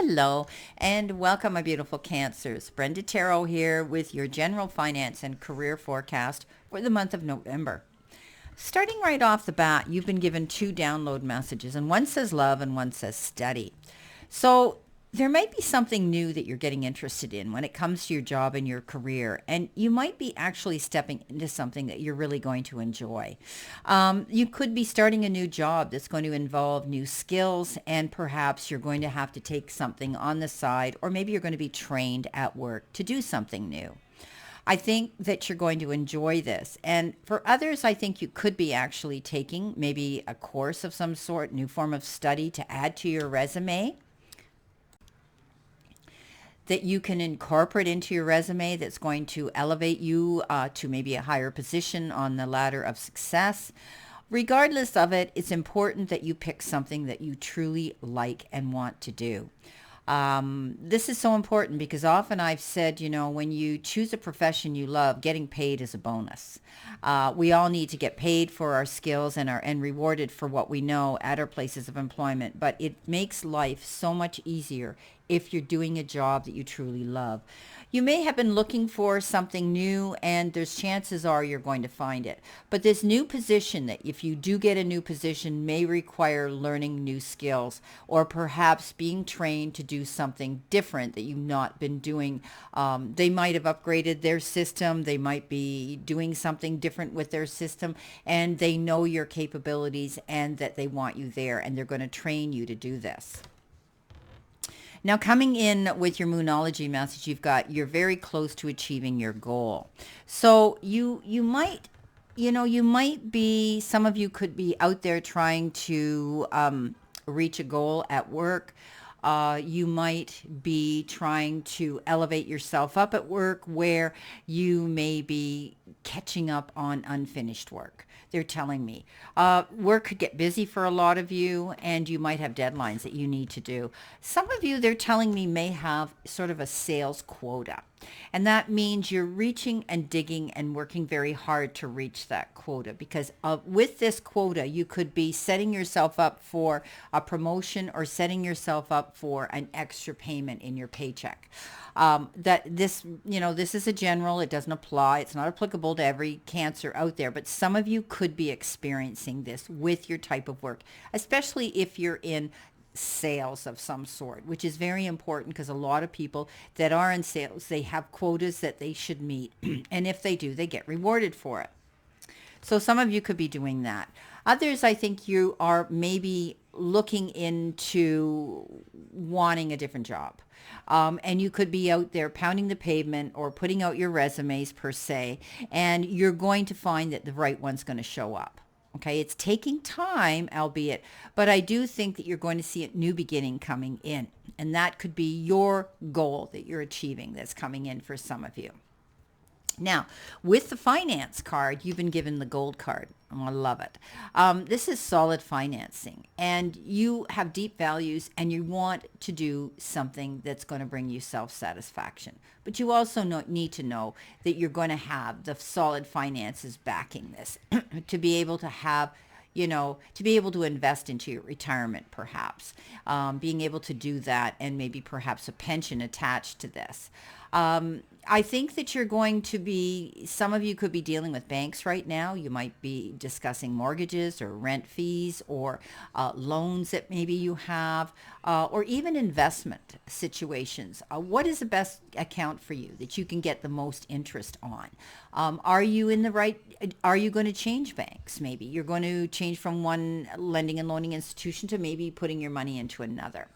Hello and welcome, my beautiful Cancers. Brenda Taro here with your general finance and career forecast for the month of November. Starting right off the bat, you've been given two download messages, and one says love and one says study. So there might be something new that you're getting interested in when it comes to your job and your career, and you might be actually stepping into something that you're really going to enjoy. You could be starting a new job that's going to involve new skills, and perhaps you're going to have to take something on the side, or maybe you're going to be trained at work to do something new. I think that you're going to enjoy this. And for others, I think you could be actually taking maybe a course of some sort, new form of study to add to your resume that you can incorporate into your resume that's going to elevate you to maybe a higher position on the ladder of success. Regardless of it, it's important that you pick something that you truly like and want to do. This is so important because often I've said, when you choose a profession you love, getting paid is a bonus. We all need to get paid for our skills and rewarded for what we know at our places of employment, but it makes life so much easier if you're doing a job that you truly love. You may have been looking for something new, and there's chances are you're going to find it. But this new position, that if you do get a new position, may require learning new skills or perhaps being trained to do something different that you've not been doing. They might have upgraded their system. They might be doing something different with their system, and they know your capabilities and that they want you there, and they're going to train you to do this. Now, coming in with your Moonology message, you're very close to achieving your goal. So you might, some of you could be out there trying to reach a goal at work. You might be trying to elevate yourself up at work where you may be catching up on unfinished work. They're telling me. Work could get busy for a lot of you, and you might have deadlines that you need to do. Some of you, they're telling me, may have sort of a sales quota. And that means you're reaching and digging and working very hard to reach that quota, because with this quota, you could be setting yourself up for a promotion or setting yourself up for an extra payment in your paycheck. This is a general, it doesn't apply. It's not applicable to every Cancer out there, but some of you could be experiencing this with your type of work, especially if you're in sales of some sort, which is very important because a lot of people that are in sales, they have quotas that they should meet. And if they do, they get rewarded for it. So some of you could be doing that. Others, I think you are maybe looking into wanting a different job. And you could be out there pounding the pavement or putting out your resumes per se, and you're going to find that the right one's going to show up. Okay, it's taking time, albeit, but I do think that you're going to see a new beginning coming in, and that could be your goal that you're achieving that's coming in for some of you. Now, with the finance card, you've been given the gold card. I love it. This is solid financing, and you have deep values, and you want to do something that's going to bring you self-satisfaction. But you also need to know that you're going to have the solid finances backing this to be able to have, to be able to invest into your retirement, perhaps, being able to do that, and maybe perhaps a pension attached to this. I think that some of you could be dealing with banks right now. You might be discussing mortgages or rent fees or loans that maybe you have, or even investment situations. What is the best account for you that you can get the most interest on? Are you going to change banks? Maybe you're going to change from one lending and loaning institution to maybe putting your money into another.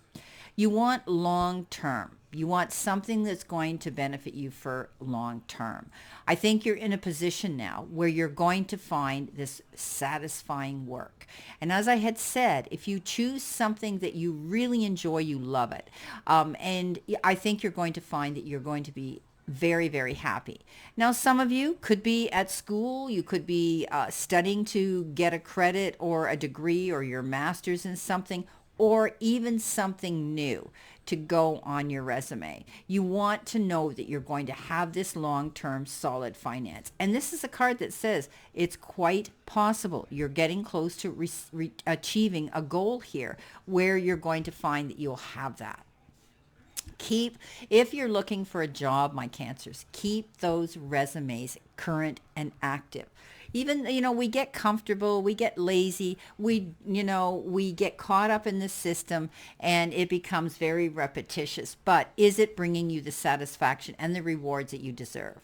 You want long term. You want something that's going to benefit you for long term. I think you're in a position now where you're going to find this satisfying work. And as I had said, if you choose something that you really enjoy, you love it. And I think you're going to find that you're going to be very, very happy. Now, some of you could be at school. You could be studying to get a credit or a degree or your master's in something, or even something new to go on your resume. You want to know that you're going to have this long-term solid finance. And this is a card that says it's quite possible you're getting close to achieving a goal here where you're going to find that you'll have that. Keep, if you're looking for a job, my Cancers, keep those resumes current and active. Even, we get comfortable, we get lazy, we get caught up in the system and it becomes very repetitious. But is it bringing you the satisfaction and the rewards that you deserve?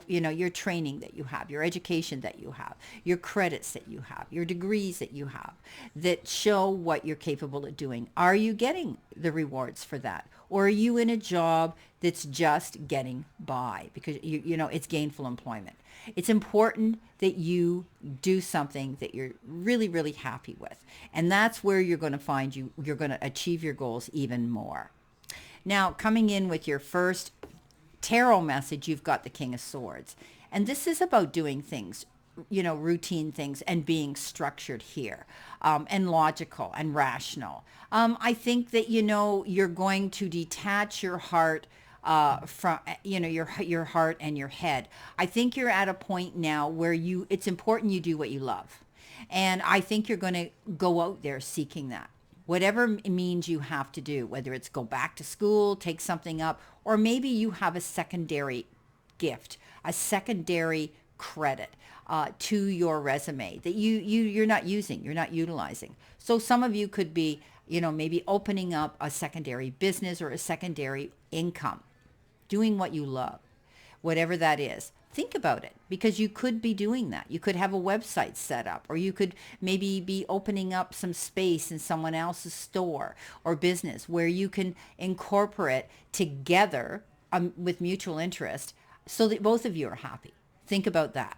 Your training that you have, your education that you have, your credits that you have, your degrees that you have that show what you're capable of doing. Are you getting the rewards for that? Or are you in a job that's just getting by because it's gainful employment? It's important that you do something that you're really, really happy with. And that's where you're going to find you're going to achieve your goals even more. Now, coming in with your first tarot message, you've got the King of Swords. And this is about doing things, routine things and being structured here, and logical and rational. I think that, you're going to detach your heart from, your heart and your head. I think you're at a point now where it's important you do what you love. And I think you're going to go out there seeking that. Whatever means you have to do, whether it's go back to school, take something up, or maybe you have a secondary gift, a secondary credit to your resume that you're not using, you're not utilizing. So some of you could be, maybe opening up a secondary business or a secondary income, doing what you love, whatever that is. Think about it, because you could be doing that. You could have a website set up, or you could maybe be opening up some space in someone else's store or business where you can incorporate together with mutual interest so that both of you are happy. Think about that.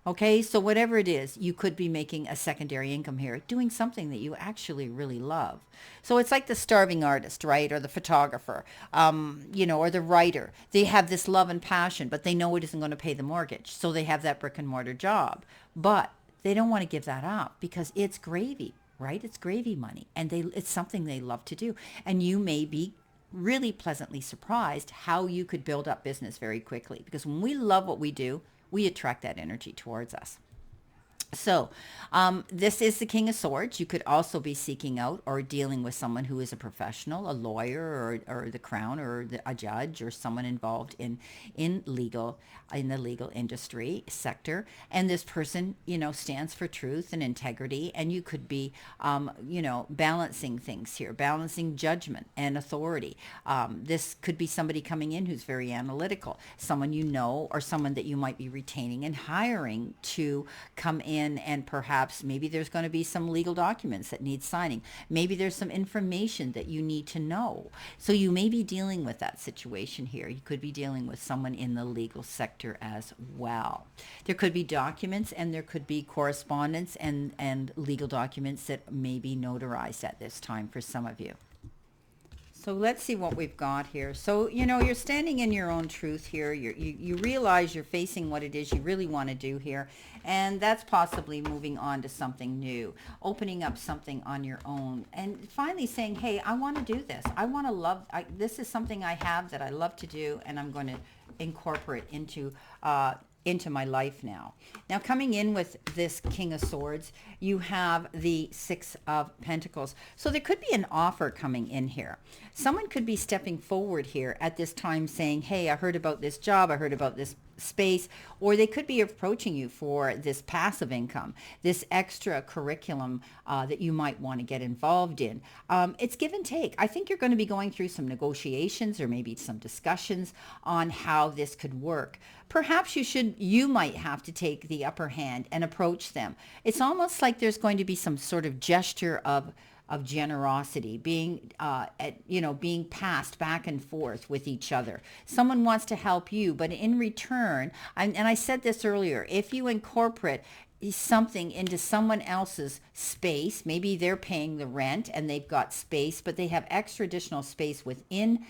Okay, so whatever it is, you could be making a secondary income here, doing something that you actually really love. So it's like the starving artist, right? Or the photographer, or the writer. They have this love and passion, but they know it isn't going to pay the mortgage. So they have that brick and mortar job. But they don't want to give that up because it's gravy, right? It's gravy money. And it's something they love to do. And you may be really pleasantly surprised how you could build up business very quickly. Because when we love what we do, we attract that energy towards us. So this is the King of Swords. You could also be seeking out or dealing with someone who is a professional, a lawyer, or the crown, or a judge, or someone involved in the legal industry sector. And this person, stands for truth and integrity. And you could be, balancing things here, balancing judgment and authority. This could be somebody coming in who's very analytical, someone or someone that you might be retaining and hiring to come in, and perhaps maybe there's going to be some legal documents that need signing. Maybe there's some information that you need to know. So you may be dealing with that situation here. You could be dealing with someone in the legal sector as well. There could be documents, and there could be correspondence and legal documents that may be notarized at this time for some of you. So let's see what we've got here. So, you're standing in your own truth here. You realize you're facing what it is you really want to do here. And that's possibly moving on to something new, opening up something on your own, and finally saying, hey, I want to do this. I want to this is something I have that I love to do, and I'm going to incorporate into my life now. Now, coming in with this King of Swords, you have the Six of Pentacles. So there could be an offer coming in here. Someone could be stepping forward here at this time saying, hey, I heard about this job, I heard about this space, or they could be approaching you for this passive income, this extra curriculum that you might want to get involved in. It's give and take. I think you're going to be going through some negotiations or maybe some discussions on how this could work. Perhaps you might have to take the upper hand and approach them. It's almost like there's going to be some sort of gesture of generosity being passed back and forth with each other. Someone wants to help you, but in return, and I said this earlier, if you incorporate something into someone else's space, maybe they're paying the rent and they've got space, but they have extra additional space within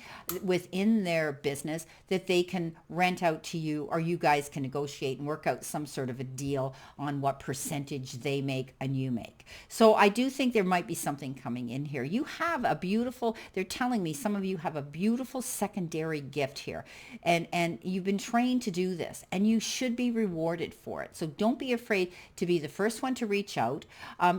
their business that they can rent out to you, or you guys can negotiate and work out some sort of a deal on what percentage they make and you make. So I do think there might be something coming in here. You have they're telling me some of you have a beautiful secondary gift here, and you've been trained to do this, and you should be rewarded for it. So don't be afraid to be the first one to reach out.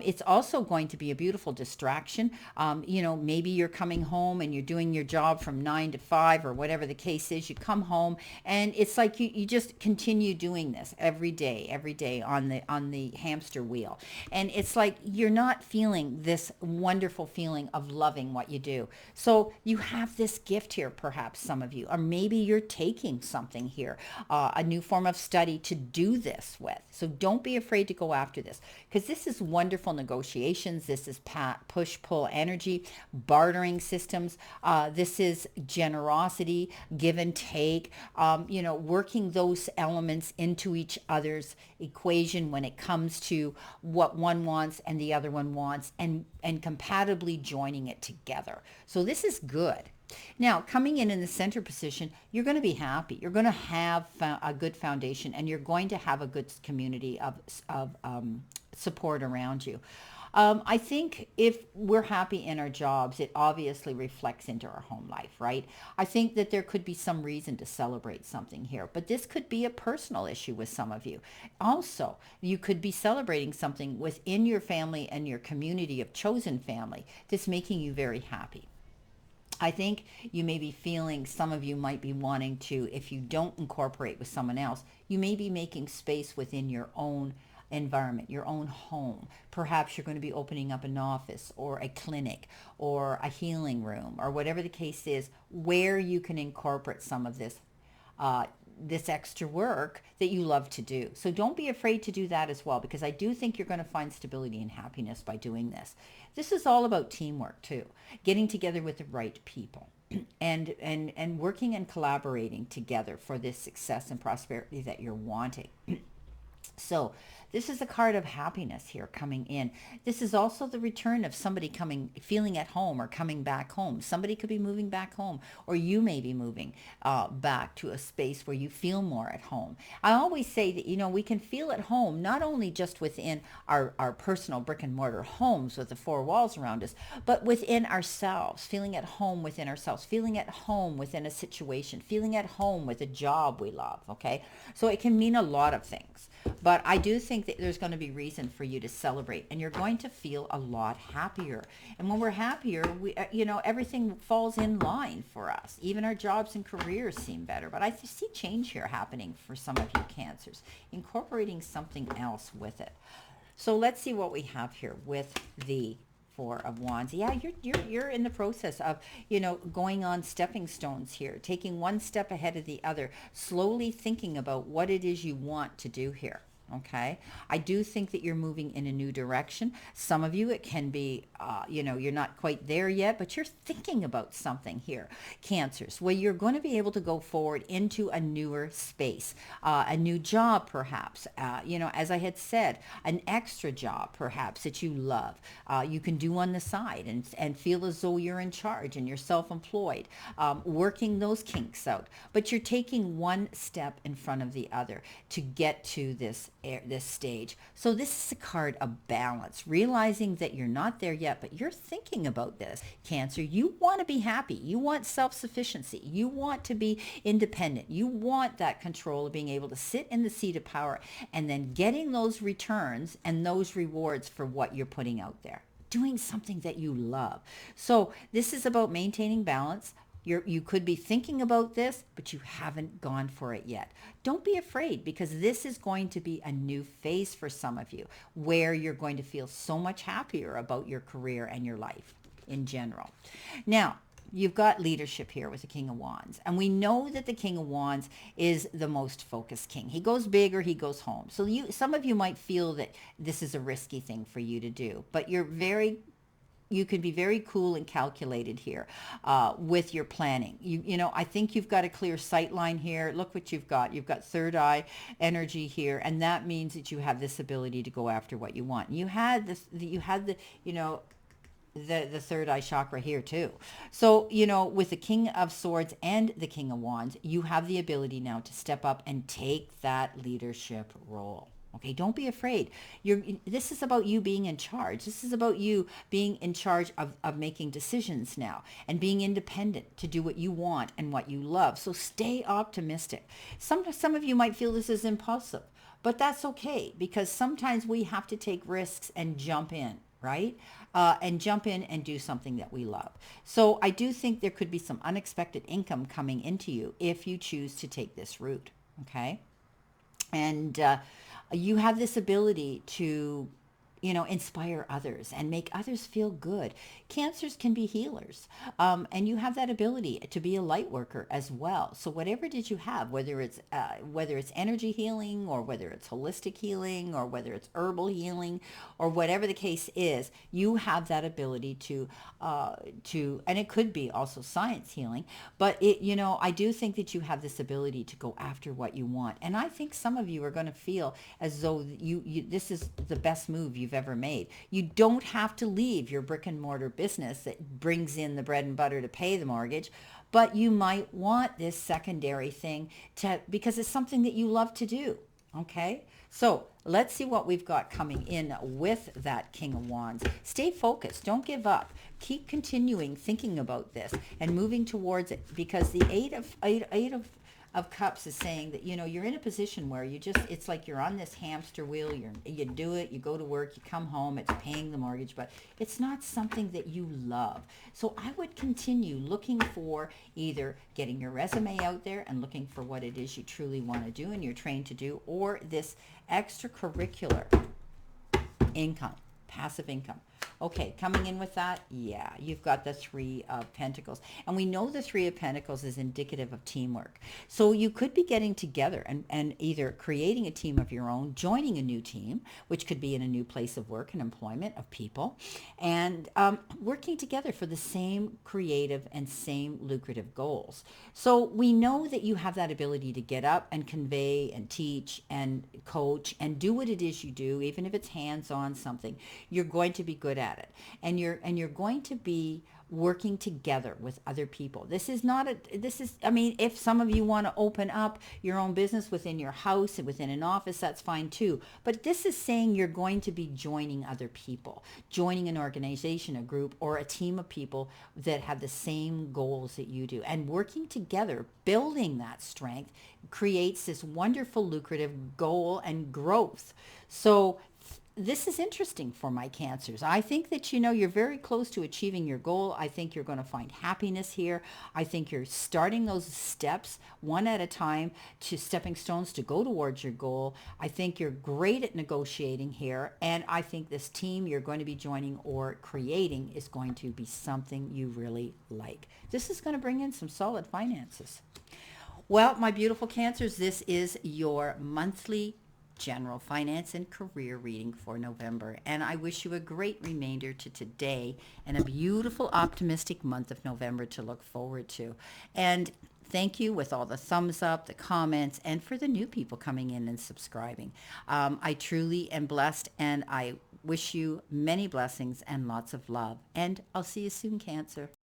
It's also going to be a beautiful distraction. Maybe you're coming home and you're doing your job from 9 to 5 or whatever the case is. You come home and it's like you just continue doing this every day on the hamster wheel. And it's like you're not feeling this wonderful feeling of loving what you do. So you have this gift here, perhaps some of you, or maybe you're taking something here, a new form of study to do this with. So don't be afraid to go after this, because this is wonderful negotiations. This is push pull energy, bartering systems. This is generosity, give and take, working those elements into each other's equation when it comes to what one wants and the other one wants, and compatibly joining it together. So this is good. Now, coming in the center position, you're going to be happy. You're going to have a good foundation, and you're going to have a good community of support around you. I think if we're happy in our jobs, it obviously reflects into our home life, right? I think that there could be some reason to celebrate something here, but this could be a personal issue with some of you. Also, you could be celebrating something within your family and your community of chosen family that's making you very happy. I think you may be feeling, some of you might be wanting to, if you don't incorporate with someone else, you may be making space within your own environment, your own home. Perhaps you're going to be opening up an office or a clinic or a healing room or whatever the case is, where you can incorporate some of this extra work that you love to do. So don't be afraid to do that as well, because I do think you're going to find stability and happiness by doing this. This is all about teamwork too, getting together with the right people and working and collaborating together for this success and prosperity that you're wanting. So this is a card of happiness here coming in. This is also the return of somebody feeling at home or coming back home. Somebody could be moving back home, or you may be moving back to a space where you feel more at home. I always say that, we can feel at home not only just within our personal brick and mortar homes with the four walls around us, but within ourselves, feeling at home within ourselves, feeling at home within a situation, feeling at home with a job we love, okay? So it can mean a lot of things. But I do think that there's going to be reason for you to celebrate, and you're going to feel a lot happier. And when we're happier, everything falls in line for us. Even our jobs and careers seem better. But I see change here happening for some of you Cancers, incorporating something else with it. So let's see what we have here with the Four of Wands. Yeah, you're in the process of, going on stepping stones here, taking one step ahead of the other, slowly thinking about what it is you want to do here. Okay. I do think that you're moving in a new direction. Some of you, it can be, you're not quite there yet, but you're thinking about something here, Cancers, where you're going to be able to go forward into a newer space, a new job, perhaps, as I had said, an extra job, perhaps, that you love, you can do on the side and feel as though you're in charge and you're self-employed, working those kinks out. But you're taking one step in front of the other to get to this stage. So this is a card of balance, realizing that you're not there yet, but you're thinking about this, Cancer. You want to be happy. You want self-sufficiency. You want to be independent. You want that control of being able to sit in the seat of power and then getting those returns and those rewards for what you're putting out there, doing something that you love. So this is about maintaining balance. You could be thinking about this, but you haven't gone for it yet. Don't be afraid, because this is going to be a new phase for some of you where you're going to feel so much happier about your career and your life in general. Now, you've got leadership here with the King of Wands. And we know that the King of Wands is the most focused king. He goes big or he goes home. So some of you might feel that this is a risky thing for you to do, but you can be very cool and calculated here with your planning. I think you've got a clear sight line here. Look what you've got. You've got third eye energy here, and that means that you have this ability to go after what you want. You had the third eye chakra here too. So, with the King of Swords and the King of Wands, you have the ability now to step up and take that leadership role. Okay, don't be afraid. This is about you being in charge. This is about you being in charge of making decisions now and being independent to do what you want and what you love. So stay optimistic. Some of you might feel this is impulsive, But that's okay because sometimes we have to take risks and jump in, right? And jump in and do something that we love. So I do think there could be some unexpected income coming into you if you choose to take this route. Okay. And you have this ability to, inspire others and make others feel good. Cancers can be healers, and you have that ability to be a light worker as well. So whatever it is you have, whether it's energy healing, or whether it's holistic healing, or whether it's herbal healing, or whatever the case is, you have that ability and it could be also science healing. But I do think that you have this ability to go after what you want, and I think some of you are going to feel as though this is the best move you've ever made. You don't have to leave your brick and mortar business that brings in the bread and butter to pay the mortgage, but you might want this secondary thing because it's something that you love to do. Okay, so let's see what we've got coming in with that King of Wands. Stay focused. Don't give up. Keep continuing thinking about this and moving towards it, because the eight of cups is saying that you're in a position where it's like you're on this hamster wheel. You do it, you go to work, you come home, it's paying the mortgage, but it's not something that you love. So I would continue looking for either getting your resume out there and looking for what it is you truly want to do and you're trained to do, or this extracurricular income, passive income. Okay, coming in with that, yeah, you've got the Three of Pentacles. And we know the Three of Pentacles is indicative of teamwork. So you could be getting together and either creating a team of your own, joining a new team, which could be in a new place of work and employment of people, and working together for the same creative and same lucrative goals. So we know that you have that ability to get up and convey and teach and coach and do what it is you do, even if it's hands-on something. You're going to be good at it, and you're going to be working together with other people. I mean, if some of you want to open up your own business within your house and within an office, that's fine too. But this is saying you're going to be joining other people, joining an organization, a group, or a team of people that have the same goals that you do, and working together, building that strength creates this wonderful lucrative goal and growth. So this is interesting for my Cancers. I think that, you're very close to achieving your goal. I think you're going to find happiness here. I think you're starting those steps one at a time, to stepping stones to go towards your goal. I think you're great at negotiating here. And I think this team you're going to be joining or creating is going to be something you really like. This is going to bring in some solid finances. Well, my beautiful Cancers, this is your monthly general finance and career reading for November. And I wish you a great remainder to today and a beautiful, optimistic month of November to look forward to. And thank you with all the thumbs up, the comments, and for the new people coming in and subscribing. I truly am blessed, and I wish you many blessings and lots of love. And I'll see you soon, Cancer.